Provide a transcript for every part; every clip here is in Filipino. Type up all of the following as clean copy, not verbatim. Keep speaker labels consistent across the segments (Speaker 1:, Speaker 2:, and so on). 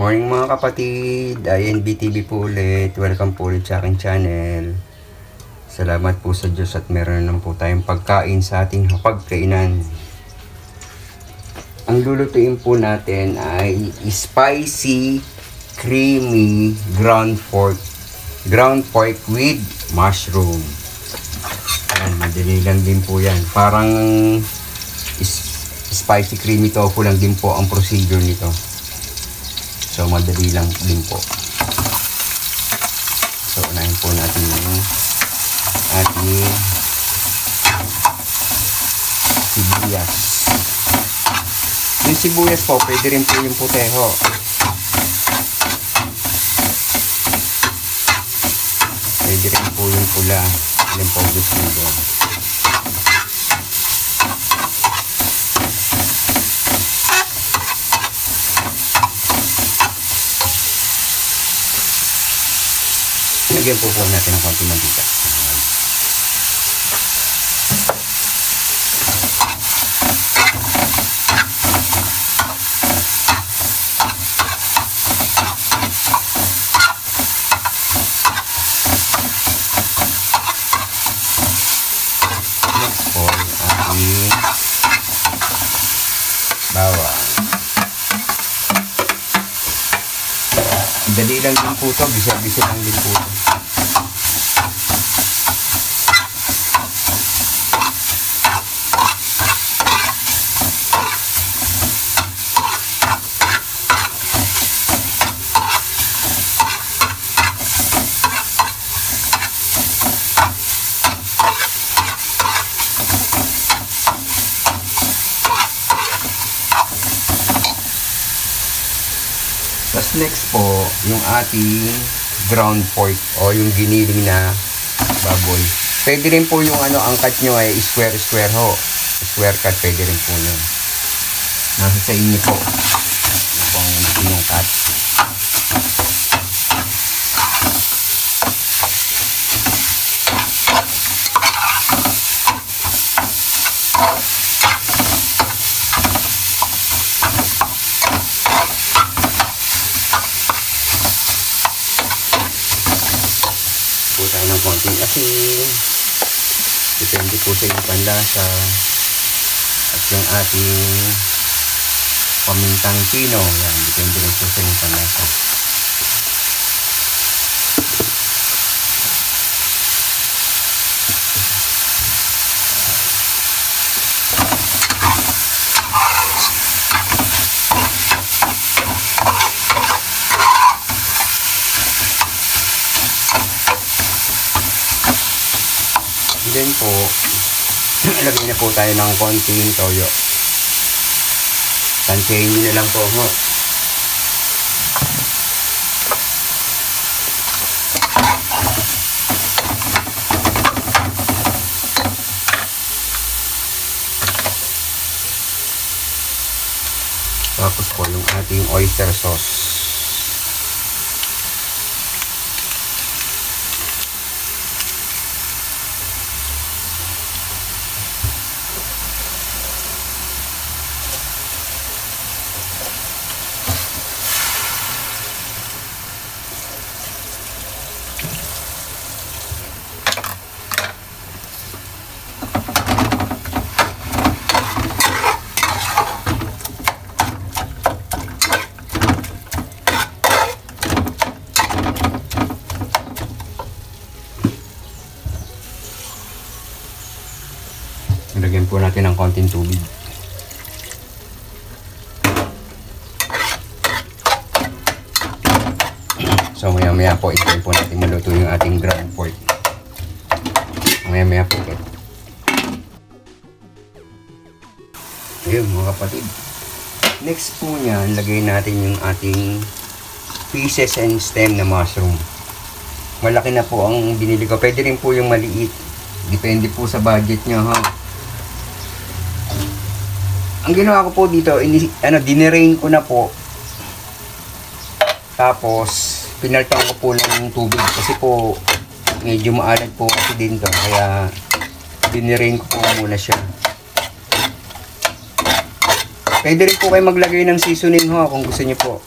Speaker 1: Morning mga kapatid, INBTV po ulit. Welcome po ulit sa aking channel. Salamat po sa Diyos at meron naman po tayong pagkain sa ating hapagkainan. Ang lulutuin po natin ay spicy, creamy ground pork with mushroom. Ayan, madali lang din po yan. Parang spicy creamy tofu lang din po ang procedure nito. So, madali lang din po. So, unahin po natin yung ating sibuyas. Yung sibuyas po, pwede rin po yung puteho. Pwede rin po yung pula. Ilan po gusto nyo doon. Lagyan po natin ng konting mantika. Next po, ating bawang. Dali lang din po ito, bisa-bisa lang din po ito. Tapos next po, yung ating ground pork o yung giniling na baboy. Pwede rin po yung ang cut nyo ay square ho. Square cut, pwede rin po yun. Nasa sa inyo po. Ano po ang inyong cut. Po tayo ng konting asin, depende po sa inyong panlasa, at yung ating pamintang pino, yan, depende rin po sa inyong panlasa. Then po, lagay na po tayo ng konting toyo. Tansihin nyo na lang po ho. Tapos po yung ating oyster sauce. Lagyan po natin ng konting tubig. So maya po, ito po natin maluto yung ating ground pork. Maya po. Ayun mga kapatid. Next po niyan, lagay natin yung ating pieces and stem na mushroom. Malaki na po ang binili ko. Pwede rin po yung maliit. Depende po sa budget nyo ha. Ang ginawa ko po dito, dinerain ko na po. Tapos, pinaltan ko po ng tubig. Kasi po, medyo maalat po kasi din to. Kaya, dinerain ko po muna siya. Pwede rin po kayo maglagay ng seasoning ho, kung gusto niyo po.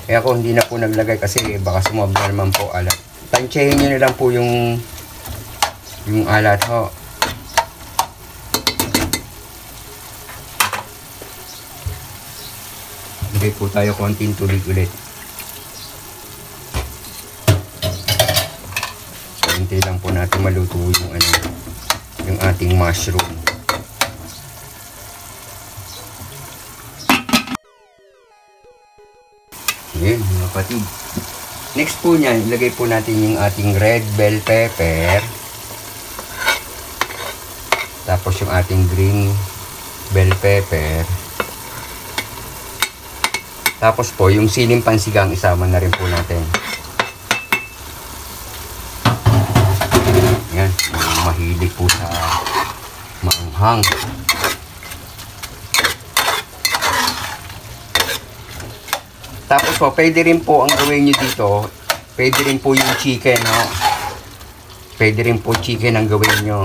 Speaker 1: Kaya ako hindi na po naglagay kasi baka sumobra naman po alat. Tansyahin nyo na lang po yung alat ho. Lagay po tayo konting tubig ulit. So, hintay lang po natin maluto yung ating mushroom. Ayan mga kapatid. Next po niyan, ilagay po natin yung ating red bell pepper. Tapos yung ating green bell pepper. Tapos po, yung siling pansigang isama na rin po natin. Yan, mahilig po sa maanghang. Tapos po, pwede rin po ang gawin nyo dito, pwede rin po yung chicken, no? Pwede rin po chicken ang gawin nyo.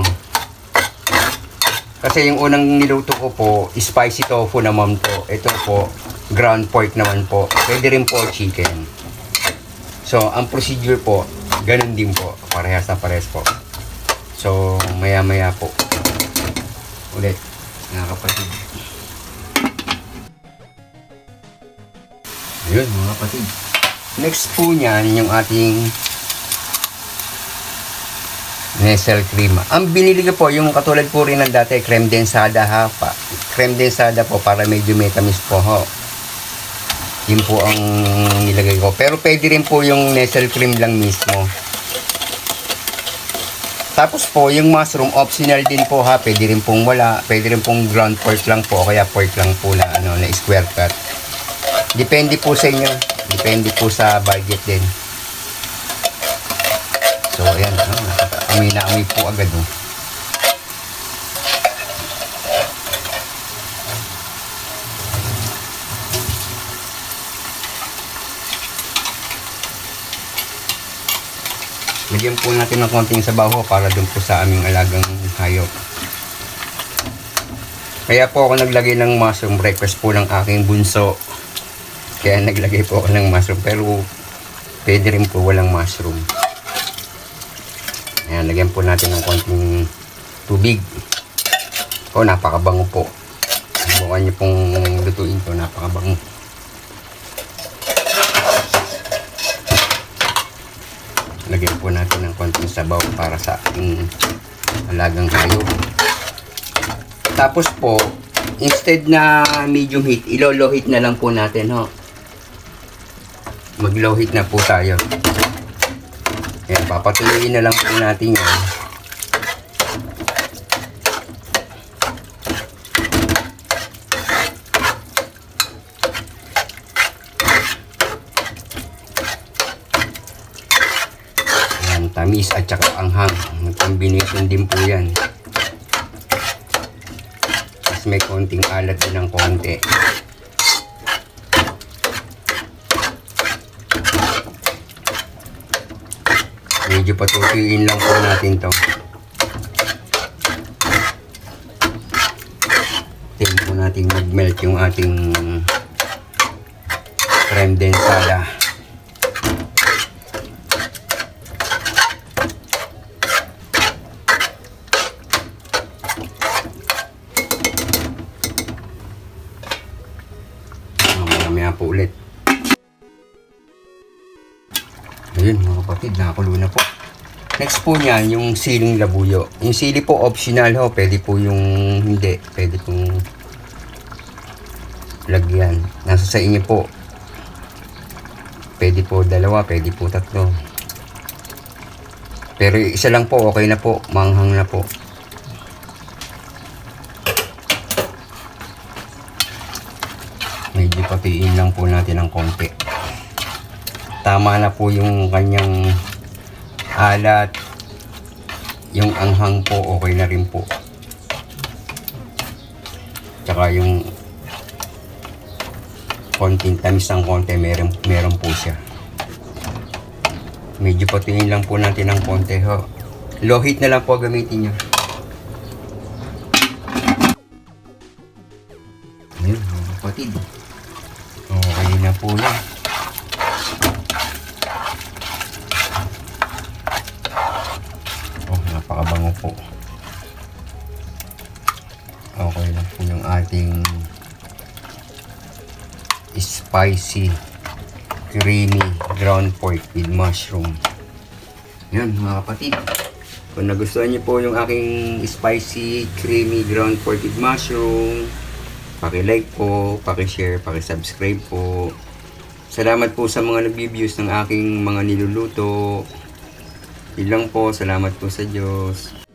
Speaker 1: Kasi yung unang niluto ko po, spicy tofu naman po. Ito po, ground pork naman po. Pwede rin po chicken. So, ang procedure po, ganun din po. Parehas na parehas po. So, maya-maya po. Ulit, mga kapatid. Ayun, mga kapatid. Next po niyan, yung ating Nestle cream. Ang binili ko po, yung katulad po rin ng dati, creme densada ha. Creme densada po para medyo metamis po ho. Yun po ang nilagay ko. Pero pwede rin po yung Nestle cream lang mismo. Tapos po, yung mushroom, optional din po ha. Pwede rin pong wala. Pwede rin pong ground pork lang po. O kaya pork lang po na, na square cut. Depende po sa inyo. Depende po sa budget din. So, ayan. Amoy na amoy po agad. Lagyan po natin ng konting sabaw para dun po sa aming alagang hayop. Kaya po ako naglagay ng mushroom, breakfast po ng aking bunso. Kaya naglagay po ako ng mushroom. Pero pwede rin po walang mushroom. Ayan, lagyan po natin ng konting tubig. Oh, napakabango po. Subukan nyo pong lutuin to, napakabango. Lagyan po natin ng konting sabaw para sa ating alagang hayop. Tapos po, instead na medium heat, ilo-low heat na lang po natin, ho. Mag-low heat na po tayo. Ayan, papatuloyin na lang po natin yan. Ayan, tamis at saka anghang. Combination din po yan. Tapos may konting alat din ng konti. Medyo patutuin lang po natin to. Tingnan po natin mag-melt yung ating creme densada. Mamaya po ulit. Ayun mga kapatid, nakakulo na po. Next po niyan, yung siling labuyo. Yung sili po optional ho, pwede po yung hindi. Pwede pong lagyan. Nasa sa inyo po. Pwede po dalawa, pwede po tatlo. Pero isa lang po, okay na po. Manghang na po. Medyo patiin lang po natin ng konti. Tama na po yung kanyang alat. Yung anghang po, okay na rin po. Tsaka yung konting tamis ng konti, meron po siya. Medyo patingin lang po natin ng konti ho. Low heat na lang po gamitin nyo. Ayun mga kapatid. Okay na po yan. spicy, creamy ground pork with mushroom. Yan mga kapatid. Kung nagustuhan niyo po yung aking spicy, creamy ground pork with mushroom, paki-like po, paki-share, paki-subscribe po. Salamat po sa mga nag-views ng aking mga niluluto. Yun lang po. Salamat po sa Diyos.